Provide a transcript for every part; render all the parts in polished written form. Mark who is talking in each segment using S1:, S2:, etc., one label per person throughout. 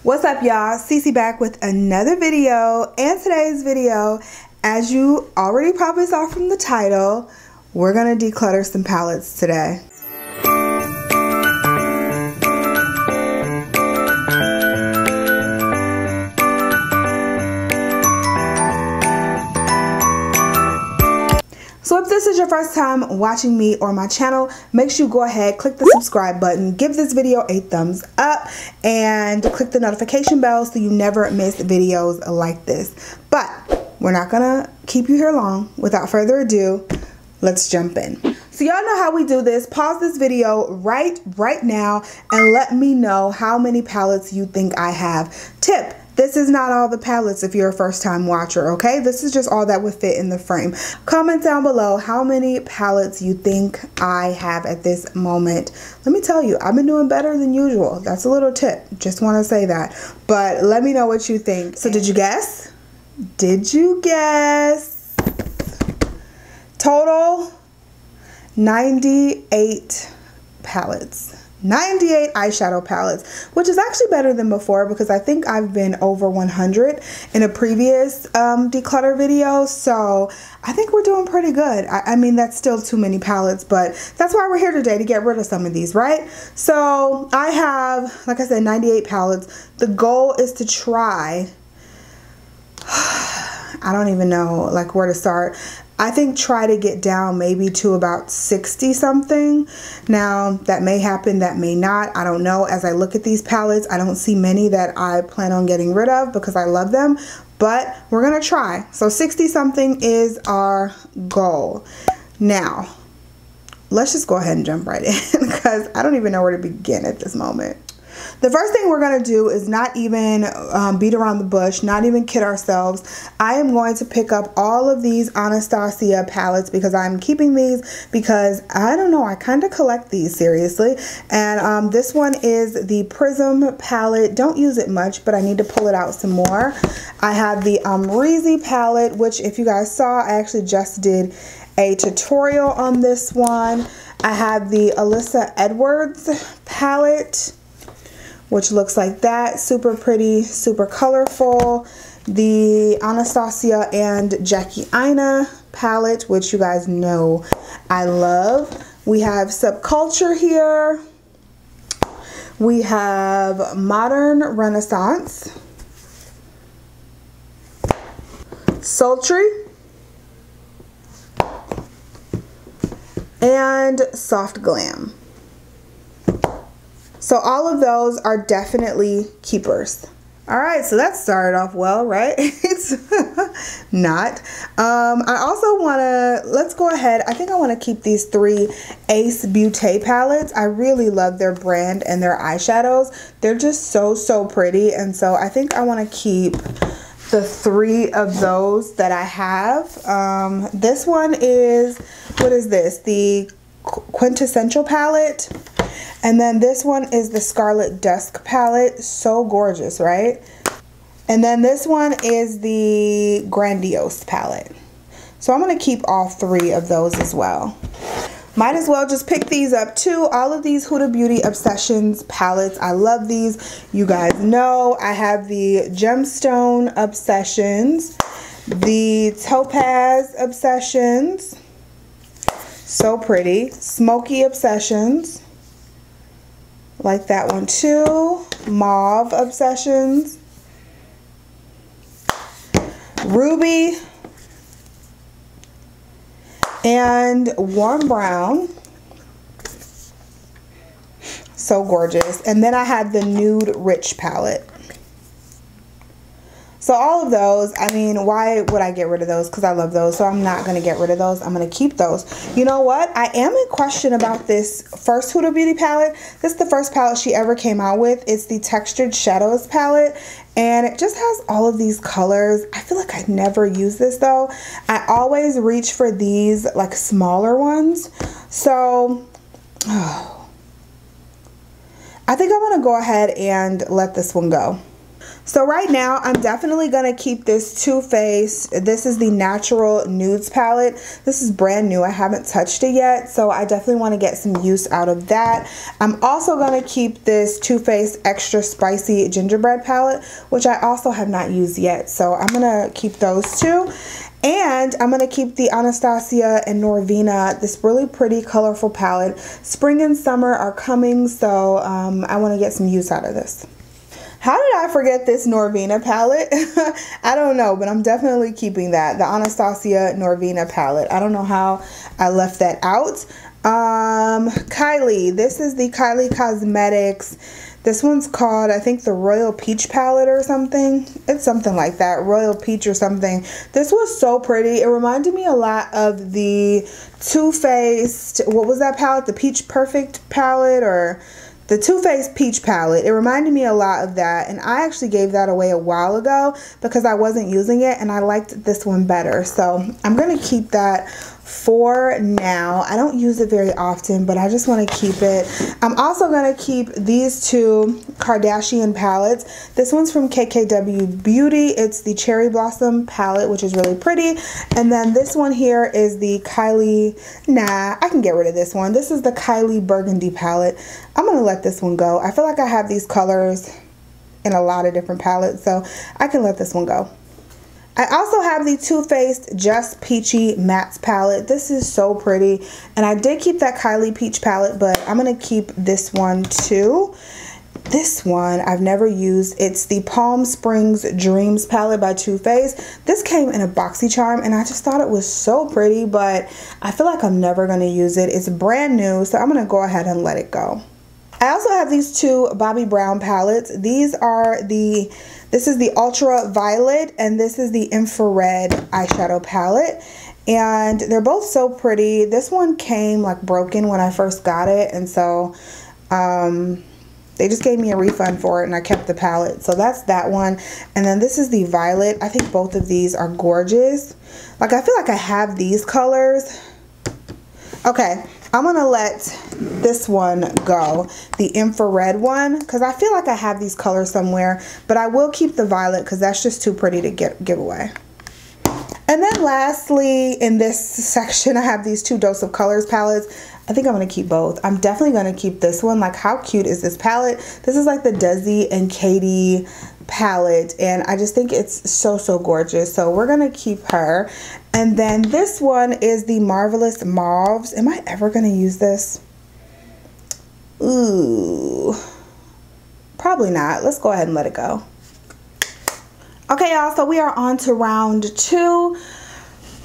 S1: What's up, y'all? Cece back with another video, and today's video, as you already probably saw from the title, we're gonna declutter some palettes today. So if this is your first time watching me or my channel, make sure you go ahead, click the subscribe button, give this video a thumbs up, and click the notification bell so you never miss videos like this. But we're not gonna keep you here long. Without further ado, let's jump in. So y'all know how we do this. Pause this video right now and let me know how many palettes you think I have. Tip: this is not all the palettes if you're a first time watcher, okay? This is just all that would fit in the frame. Comment down below how many palettes you think I have at this moment. Let me tell you, I've been doing better than usual. That's a little tip, just wanna say that. But let me know what you think. So did you guess? Did you guess? Total 98 palettes. 98 eyeshadow palettes, which is actually better than before because I think I've been over 100 in a previous declutter video, so I think we're doing pretty good. I mean, that's still too many palettes, but that's why we're here today, to get rid of some of these, right? So I have, like I said, 98 palettes. The goal is to try, I don't even know like where to start. I think try to get down maybe to about 60 something. Now that may happen, that may not, I don't know. As I look at these palettes, I don't see many that I plan on getting rid of because I love them, but we're gonna try. So 60 something is our goal. Now let's just go ahead and jump right in because I don't even know where to begin at this moment. The first thing we're going to do is not even beat around the bush, not even kid ourselves. I am going to pick up all of these Anastasia palettes because I'm keeping these because, I don't know, I kind of collect these, seriously. And this one is the Prism palette. Don't use it much, but I need to pull it out some more. I have the Reezy palette, which if you guys saw, I actually just did a tutorial on this one. I have the Alyssa Edwards palette, which looks like that. Super pretty, super colorful. The Anastasia and Jackie Aina palette, which you guys know I love. We have Subculture here. We have Modern Renaissance, Sultry, and Soft Glam. So all of those are definitely keepers. All right, so that started off well, right? It's not. I also wanna, let's go ahead. I think I wanna keep these three Ace Beauty palettes. I really love their brand and their eyeshadows. They're just so pretty. And so I think I wanna keep the three of those that I have. This one is, what is this? The Quintessential palette. And then this one is the Scarlet Dusk palette. So gorgeous, right? And then this one is the Grandiose palette. So I'm going to keep all three of those as well. Might as well just pick these up too. All of these Huda Beauty Obsessions palettes. I love these. You guys know I have the Gemstone Obsessions, the Topaz Obsessions. So pretty. Smoky Obsessions. Like that one too. Mauve Obsessions. Ruby. And Warm Brown. So gorgeous. And then I had the Nude Rich palette. So all of those, I mean, why would I get rid of those? Because I love those. So I'm not going to get rid of those. I'm going to keep those. You know what? I am in question about this first Huda Beauty palette. This is the first palette she ever came out with. It's the Textured Shadows palette. And it just has all of these colors. I feel like I never use this though. I always reach for these like smaller ones. So, I think I'm going to go ahead and let this one go. So right now, I'm definitely going to keep this Too Faced. This is the Natural Nudes palette. This is brand new. I haven't touched it yet, so I definitely want to get some use out of that. I'm also going to keep this Too Faced Extra Spicy Gingerbread palette, which I also have not used yet. So I'm going to keep those two. And I'm going to keep the Anastasia and Norvina, this really pretty colorful palette. Spring and summer are coming, so I want to get some use out of this. How did I forget this Norvina palette? I don't know, but I'm definitely keeping that. The Anastasia Norvina palette. I don't know how I left that out. Kylie. This is the Kylie Cosmetics. This one's called, I think, the Royal Peach palette or something. It's something like that. Royal Peach or something. This was so pretty. It reminded me a lot of the Too Faced, what was that palette? The Peach Perfect palette, or the Too Faced Peach palette. It reminded me a lot of that, and I actually gave that away a while ago because I wasn't using it and I liked this one better. So I'm going to keep that for now. I don't use it very often, but I just want to keep it. I'm also going to keep these two Kardashian palettes. This one's from KKW Beauty. It's the Cherry Blossom palette, which is really pretty. And then this one here is the Kylie, I can get rid of this one. This is the Kylie Burgundy palette. I'm going to let this one go. I feel like I have these colors in a lot of different palettes, so I can let this one go. I also have the Too Faced Just Peachy Mattes palette. This is so pretty. And I did keep that Kylie Peach palette, but I'm going to keep this one too. This one I've never used. It's the Palm Springs Dreams palette by Too Faced. This came in a BoxyCharm and I just thought it was so pretty, but I feel like I'm never going to use it. It's brand new, so I'm going to go ahead and let it go. I also have these two Bobbi Brown palettes. These are this is the Ultra Violet and this is the Infrared eyeshadow palette. And they're both so pretty. This one came like broken when I first got it, and so they just gave me a refund for it and I kept the palette. So that's that one. And then this is the Violet. I think both of these are gorgeous. Like, I feel like I have these colors. Okay, I'm going to let this one go, the Infrared one, because I feel like I have these colors somewhere, but I will keep the Violet because that's just too pretty to give away. And then lastly, in this section, I have these two Dose of Colors palettes. I think I'm going to keep both. I'm definitely going to keep this one. Like, how cute is this palette? This is like the Desi and Katie palette, and I just think it's so, so gorgeous. So we're going to keep her. And then this one is the Marvelous Mauves. Am I ever going to use this? Ooh, probably not. Let's go ahead and let it go. Okay, y'all, so we are on to round 2.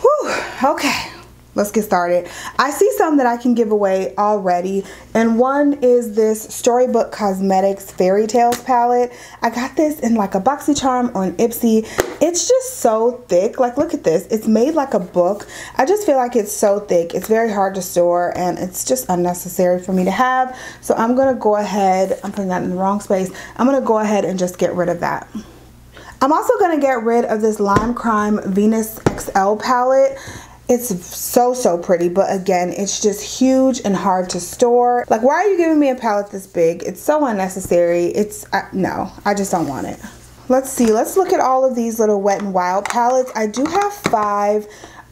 S1: Whew, okay. Let's get started. I see some that I can give away already, and one is this Storybook Cosmetics Fairy Tales palette. I got this in like a BoxyCharm or an Ipsy. It's just so thick. Like, look at this. It's made like a book. I just feel like it's so thick. It's very hard to store, and it's just unnecessary for me to have. So I'm going to go ahead. I'm putting that in the wrong space. I'm going to go ahead and just get rid of that. I'm also going to get rid of this Lime Crime Venus XL palette. It's so, so pretty, but again, it's just huge and hard to store. Like, why are you giving me a palette this big? It's so unnecessary. No, I just don't want it. Let's see. Let's look at all of these little Wet n Wild palettes. I do have 5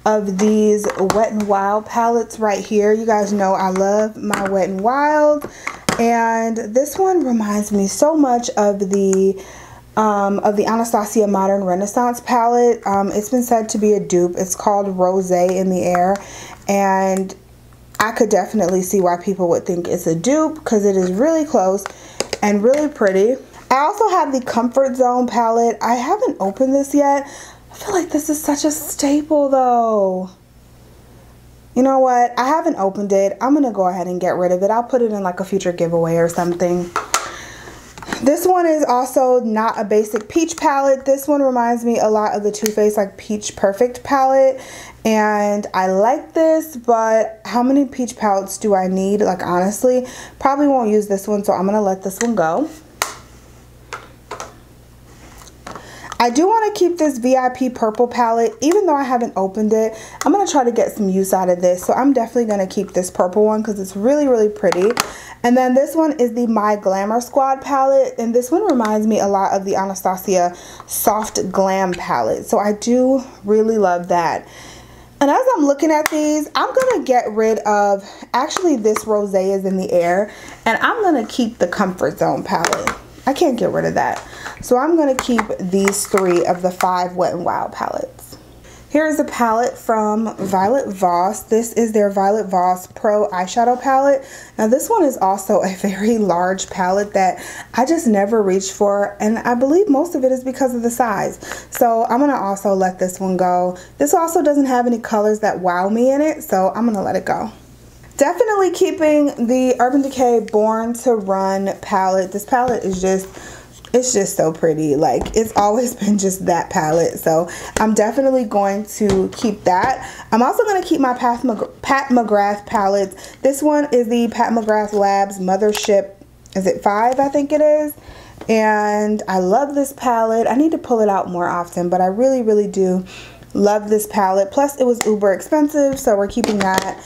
S1: of these Wet n Wild palettes right here. You guys know I love my Wet n Wild. And this one reminds me so much of the Anastasia Modern Renaissance palette. It's been said to be a dupe. It's called Rosé in the Air, and I could definitely see why people would think it's a dupe because it is really close and really pretty. I also have the Comfort Zone palette. I haven't opened this yet. I feel like this is such a staple though. You know what? I haven't opened it. I'm gonna go ahead and get rid of it. I'll put it in like a future giveaway or something. This one is also not a basic peach palette. This one reminds me a lot of the Too Faced like Peach Perfect palette, and I like this, but how many peach palettes do I need? Like, honestly, probably won't use this one, so I'm gonna let this one go. I do want to keep this VIP purple palette, even though I haven't opened it. I'm going to try to get some use out of this. So I'm definitely going to keep this purple one because it's really, really pretty. And then this one is the My Glamour Squad palette. And this one reminds me a lot of the Anastasia Soft Glam palette. So I do really love that. And as I'm looking at these, I'm going to get rid of, actually this Rosé is in the air. And I'm going to keep the Comfort Zone palette. I can't get rid of that. So I'm going to keep these 3 of the 5 Wet n Wild palettes. Here's a palette from Violet Voss. This is their Violet Voss Pro eyeshadow palette. Now this one is also a very large palette that I just never reached for, and I believe most of it is because of the size. So I'm going to also let this one go. This also doesn't have any colors that wow me in it, so I'm going to let it go. Definitely keeping the Urban Decay Born to Run palette. This palette is just, it's just so pretty. Like, it's always been just that palette. So I'm definitely going to keep that. I'm also going to keep my Pat McGrath palettes. This one is the Pat McGrath Labs Mothership, is it 5? I think it is. And I love this palette. I need to pull it out more often, but I really, really do love this palette. Plus, it was uber expensive, so we're keeping that.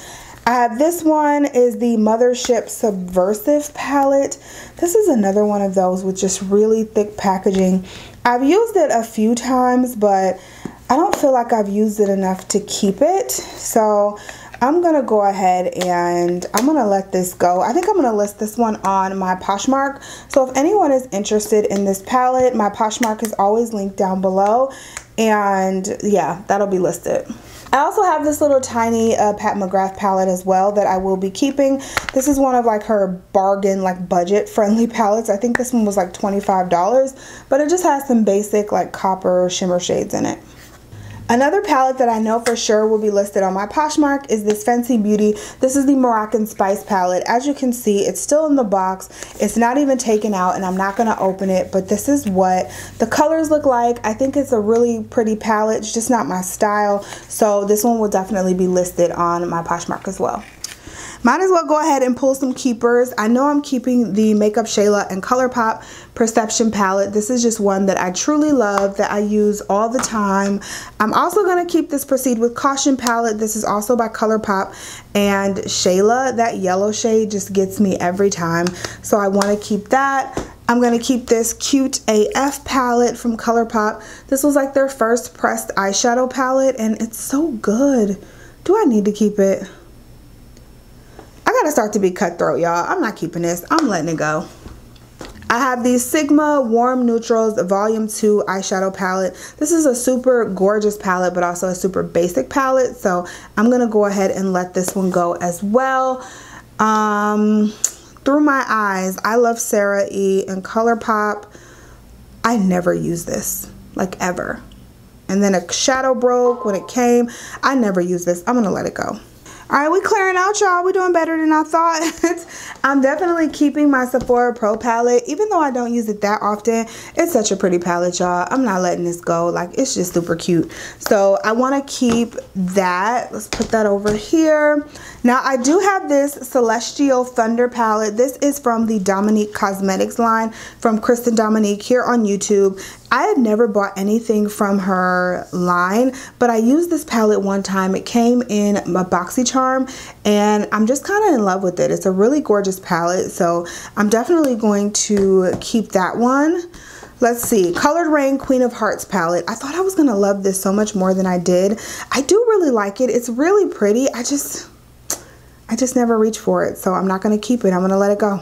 S1: This one is the Mothership Subversive palette. This is another one of those with just really thick packaging. I've used it a few times, but I don't feel like I've used it enough to keep it. So I'm going to go ahead and I'm going to let this go. I think I'm going to list this one on my Poshmark. So if anyone is interested in this palette, my Poshmark is always linked down below. And yeah, that'll be listed. I also have this little tiny Pat McGrath palette as well that I will be keeping. This is one of like her bargain, like budget friendly palettes. I think this one was like $25, but it just has some basic like copper shimmer shades in it. Another palette that I know for sure will be listed on my Poshmark is this Fenty Beauty. This is the Moroccan Spice palette. As you can see, it's still in the box. It's not even taken out, and I'm not going to open it, but this is what the colors look like. I think it's a really pretty palette. It's just not my style, so this one will definitely be listed on my Poshmark as well. Might as well go ahead and pull some keepers. I know I'm keeping the Makeup Shayla and ColourPop Perception palette. This is just one that I truly love, that I use all the time. I'm also going to keep this Proceed with Caution palette. This is also by ColourPop and Shayla. That yellow shade just gets me every time, so I want to keep that. I'm going to keep this Cute AF palette from ColourPop. This was like their first pressed eyeshadow palette, and it's so good. Do I need to keep it? I gotta start to be cutthroat, y'all. I'm not keeping this. I'm letting it go. I have the Sigma Warm Neutrals Volume 2 eyeshadow palette. This is a super gorgeous palette, but also a super basic palette. So I'm gonna go ahead and let this one go as well. Through My Eyes, I love Sarah E. and ColourPop. I never use this, like ever. And then a shadow broke when it came. I never use this. I'm gonna let it go. All right, we clearing out, y'all. We doing better than I thought. I'm definitely keeping my Sephora Pro palette. Even though I don't use it that often, it's such a pretty palette, y'all. I'm not letting this go. Like, it's just super cute. So I want to keep that. Let's put that over here. Now, I do have this Celestial Thunder palette. This is from the Dominique Cosmetics line from Kristen Dominique here on YouTube. I had never bought anything from her line, but I used this palette one time. It came in a BoxyCharm, and I'm just kind of in love with it. It's a really gorgeous palette, so I'm definitely going to keep that one. Let's see, Colored Rain Queen of Hearts palette. I thought I was going to love this so much more than I did. I do really like it. It's really pretty. I just never reach for it, so I'm not going to keep it. I'm going to let it go.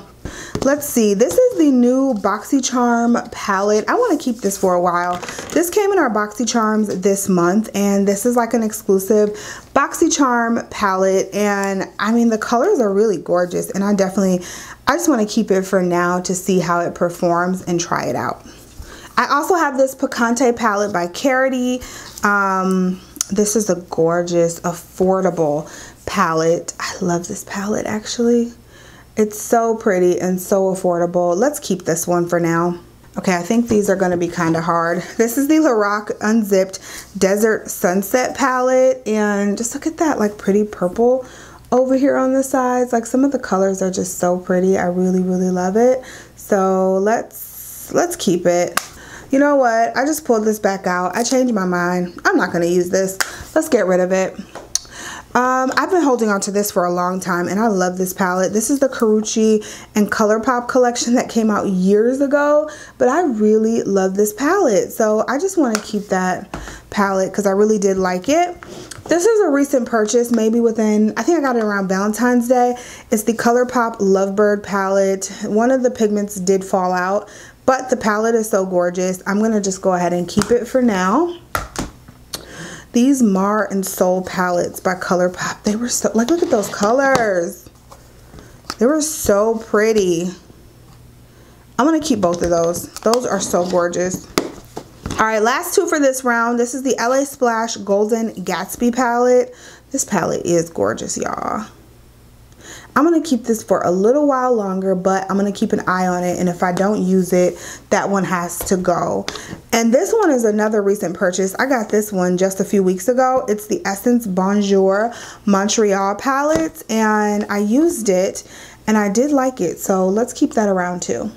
S1: Let's see, this is the new BoxyCharm palette. I want to keep this for a while. This came in our BoxyCharms this month, and this is like an exclusive BoxyCharm palette, and I mean, the colors are really gorgeous, and I just want to keep it for now to see how it performs and try it out. I also have this Picante palette by Cadiz. This is a gorgeous, affordable palette. I love this palette, actually. It's so pretty and so affordable. Let's keep this one for now. Okay, I think these are going to be kind of hard. This is the Lorac Unzipped Desert Sunset palette, and just look at that like pretty purple over here on the sides. Like, some of the colors are just so pretty. I really, really love it. So let's keep it. You know what? I just pulled this back out. I changed my mind. I'm not going to use this. Let's get rid of it. I've been holding on to this for a long time, and I love this palette. This is the Carucci and ColourPop collection that came out years ago, but I really love this palette. So I just want to keep that palette because I really did like it. This is a recent purchase, maybe within, I think I got it around Valentine's Day. It's the ColourPop Lovebird palette. One of the pigments did fall out, but the palette is so gorgeous. I'm going to just go ahead and keep it for now. These Mar and Soul palettes by ColourPop, they were so, like, look at those colors. They were so pretty. I'm going to keep both of those. Those are so gorgeous. All right, last two for this round. This is the LA Splash Golden Gatsby palette. This palette is gorgeous, y'all. I'm going to keep this for a little while longer, but I'm going to keep an eye on it. And if I don't use it, that one has to go. And this one is another recent purchase. I got this one just a few weeks ago. It's the Essence Bonjour Montreal palette. And I used it and I did like it. So let's keep that around too.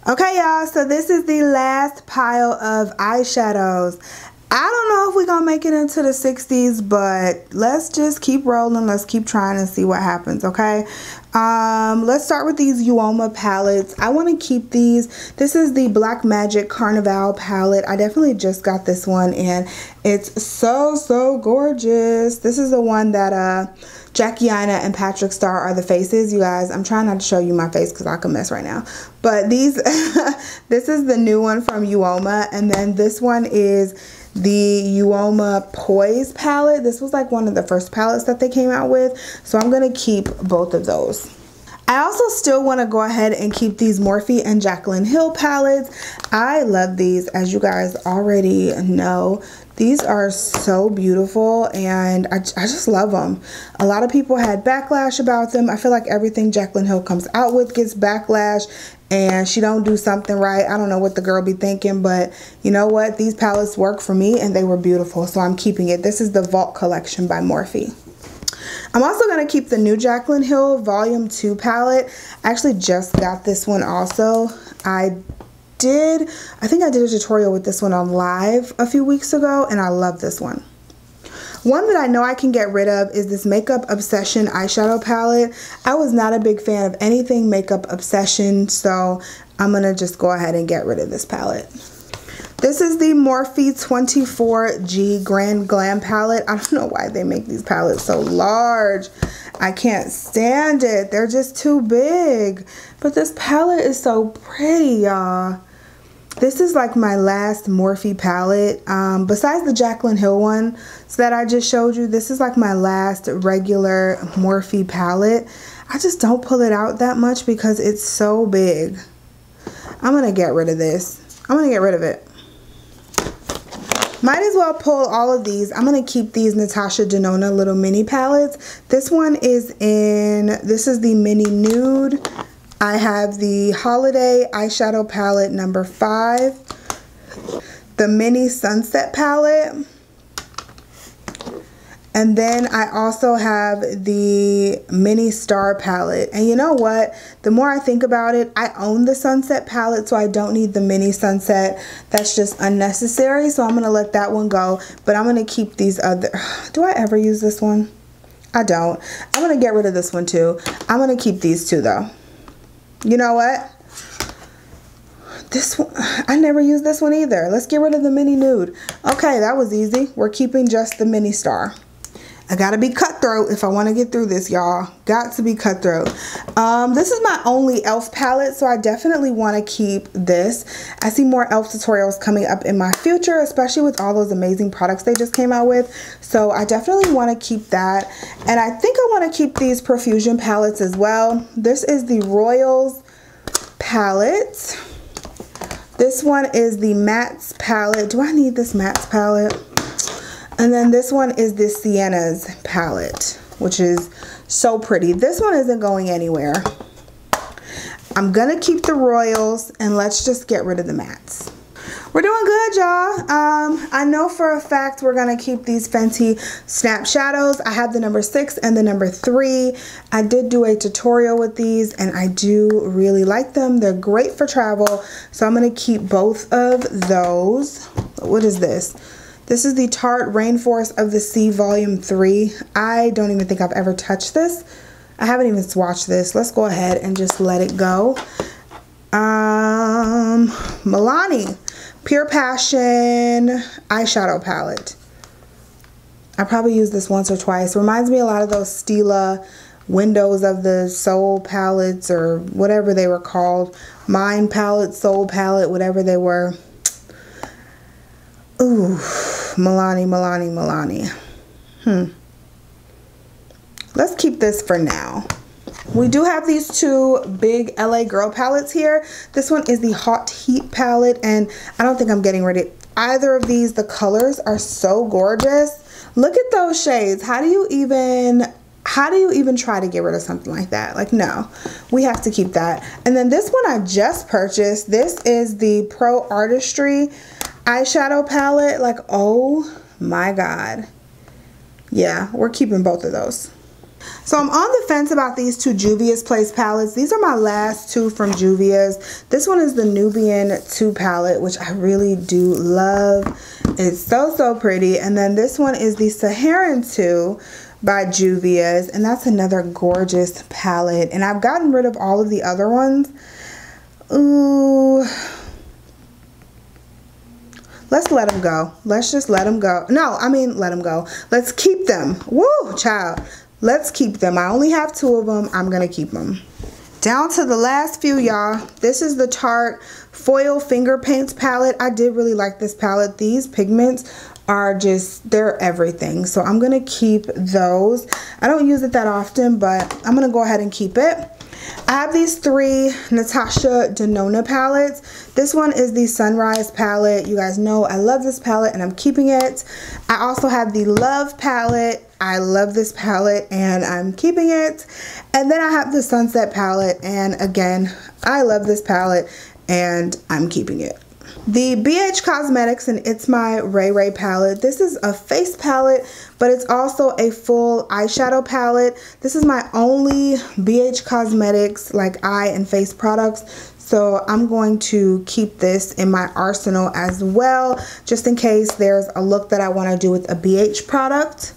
S1: Okay, y'all. So this is the last pile of eyeshadows. I don't know if we're going to make it into the 60s, but let's just keep rolling. Let's keep trying and see what happens, okay? Let's start with these Uoma palettes. I want to keep these. This is the Black Magic Carnival palette. I definitely just got this one, and it's so gorgeous. This is the one that Jackie Aina and Patrick Star are the faces. You guys, I'm trying not to show you my face because I can mess right now. But these, this is the new one from Uoma, and then this one is the Uoma Poise palette. This was like one of the first palettes that they came out with, so I'm going to keep both of those. I also still want to go ahead and keep these Morphe and Jaclyn Hill palettes. I love these, as you guys already know. These are so beautiful, and I just love them. A lot of people had backlash about them. I feel like everything Jaclyn Hill comes out with gets backlash, and she don't do something right. I don't know what the girl be thinking, but you know what? These palettes work for me, and they were beautiful, so I'm keeping it. This is the Vault Collection by Morphe. I'm also going to keep the new Jaclyn Hill Volume 2 palette. I actually just got this one also. I think I did a tutorial with this one on live a few weeks ago, and I love this one. One that I know I can get rid of is this Makeup Obsession eyeshadow palette. I was not a big fan of anything Makeup Obsession, so I'm going to just go ahead and get rid of this palette. This is the Morphe 24G Grand Glam palette. I don't know why they make these palettes so large. I can't stand it. They're just too big. But this palette is so pretty, y'all. This is like my last Morphe palette. Besides the Jaclyn Hill one that I just showed you, this is like my last regular Morphe palette. I just don't pull it out that much because it's so big. I'm going to get rid of this. I'm going to get rid of it. Might as well pull all of these. I'm going to keep these Natasha Denona little mini palettes. This one is this is the Mini Nude. I have the Holiday Eyeshadow Palette number 5. The Mini Sunset Palette. And then I also have the Mini Star palette. And you know what? The more I think about it, I own the Sunset palette, so I don't need the Mini Sunset. That's just unnecessary, so I'm going to let that one go. But I'm going to keep these other... Do I ever use this one? I don't. I'm going to get rid of this one too. I'm going to keep these two though. You know what? This one, I never used this one either. Let's get rid of the Mini Nude. Okay, that was easy. We're keeping just the Mini Star. I gotta be cutthroat if I want to get through this, y'all. Got to be cutthroat. This is my only e.l.f. palette, so I definitely want to keep this. I see more e.l.f. tutorials coming up in my future, especially with all those amazing products they just came out with. So I definitely want to keep that. And I think I want to keep these Profusion palettes as well. This is the Royals palette. This one is the Mattes palette. Do I need this Mattes palette? And then this one is this Sienna's palette, which is so pretty. This one isn't going anywhere. I'm going to keep the Royals, and let's just get rid of the mattes. We're doing good, y'all. I know for a fact we're gonna keep these Fenty Snap Shadows. I have the number 6 and the number 3. I did do a tutorial with these and I do really like them. They're great for travel, so I'm gonna keep both of those. What is this? This is the Tarte Rainforest of the Sea Volume 3. I don't even think I've ever touched this. I haven't even swatched this. Let's go ahead and just let it go. Milani Pure Passion eyeshadow palette. I probably used this once or twice. Reminds me a lot of those Stila Windows of the Soul palettes or whatever they were called. Mind palette, Soul palette, whatever they were. Ooh, Milani. Let's keep this for now. We do have these two big LA Girl palettes here. This one is the Hot Heat palette, and I don't think I'm getting rid of either of these. The colors are so gorgeous. Look at those shades. How do you even try to get rid of something like that? Like, no, we have to keep that. And then this one I just purchased. This is the Pro Artistry eyeshadow palette. Like, oh my God. Yeah, we're keeping both of those. So I'm on the fence about these two Juvia's Place palettes. These are my last two from Juvia's. This one is the Nubian 2 palette, which I really do love. It's so pretty. And then this one is the Saharan 2 by Juvia's, and that's another gorgeous palette. And I've gotten rid of all of the other ones. Ooh. Let's let them go. Let's just let them go. No, I mean, let them go. Let's keep them. Woo, child. Let's keep them. I only have 2 of them. I'm going to keep them. Down to the last few, y'all. This is the Tarte Foil Finger Paints palette. I did really like this palette. These pigments are just, they're everything. So I'm going to keep those. I don't use it that often, but I'm going to go ahead and keep it. I have these 3 Natasha Denona palettes. This one is the Sunrise palette. You guys know I love this palette and I'm keeping it. I also have the Love palette. I love this palette and I'm keeping it. And then I have the Sunset palette, and again, I love this palette and I'm keeping it. The BH Cosmetics and It's My Ray Ray palette. This is a face palette, but it's also a full eyeshadow palette. This is my only BH Cosmetics like eye and face products. So I'm going to keep this in my arsenal as well, just in case there's a look that I want to do with a BH product.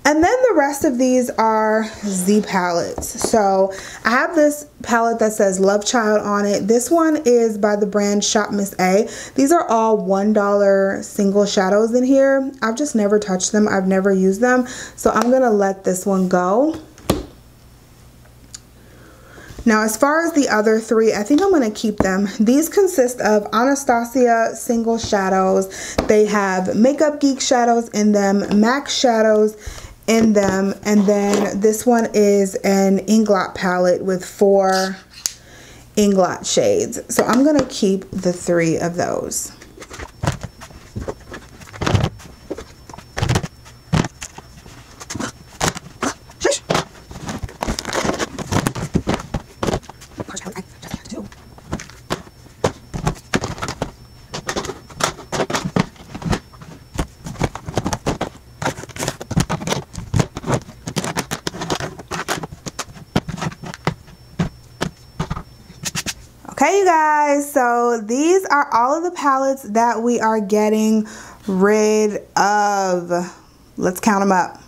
S1: And then the rest of these are Z palettes. So I have this palette that says Love Child on it. This one is by the brand Shop Miss A. These are all $1 single shadows in here. I've just never touched them. I've never used them. So I'm going to let this one go. Now, as far as the other 3, I think I'm going to keep them. These consist of Anastasia single shadows. They have Makeup Geek shadows in them, MAC shadows in them, and then this one is an Inglot palette with 4 Inglot shades. So I'm going to keep the 3 of those. Okay, you guys, so these are all of the palettes that we are getting rid of. Let's count them up.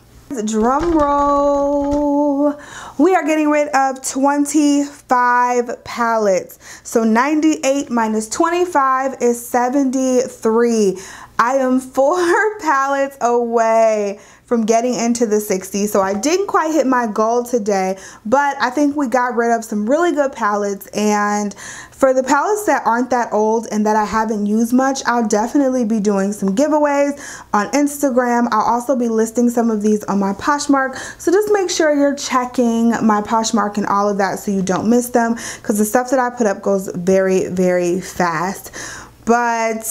S1: Drum roll. We are getting rid of 25 palettes. So 98 minus 25 is 73. I am 4 palettes away from getting into the 60s. So I didn't quite hit my goal today, but I think we got rid of some really good palettes. And for the palettes that aren't that old and that I haven't used much, I'll definitely be doing some giveaways on Instagram. I'll also be listing some of these on my Poshmark. So just make sure you're checking my Poshmark and all of that so you don't miss them, because the stuff that I put up goes very, very fast. But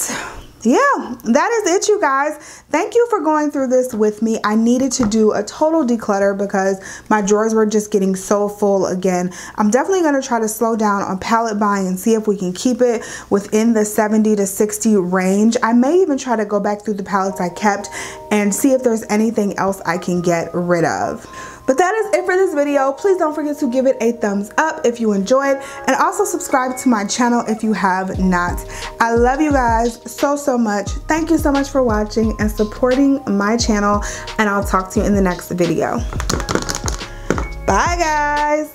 S1: yeah, that is it, you guys. Thank you for going through this with me. I needed to do a total declutter because my drawers were just getting so full again. I'm definitely going to try to slow down on palette buying and see if we can keep it within the 70 to 60 range. I may even try to go back through the palettes I kept and see if there's anything else I can get rid of. But that is it for this video. Please don't forget to give it a thumbs up if you enjoyed, and also subscribe to my channel if you have not. I love you guys so much. Thank you so much for watching and supporting my channel, and I'll talk to you in the next video. Bye guys.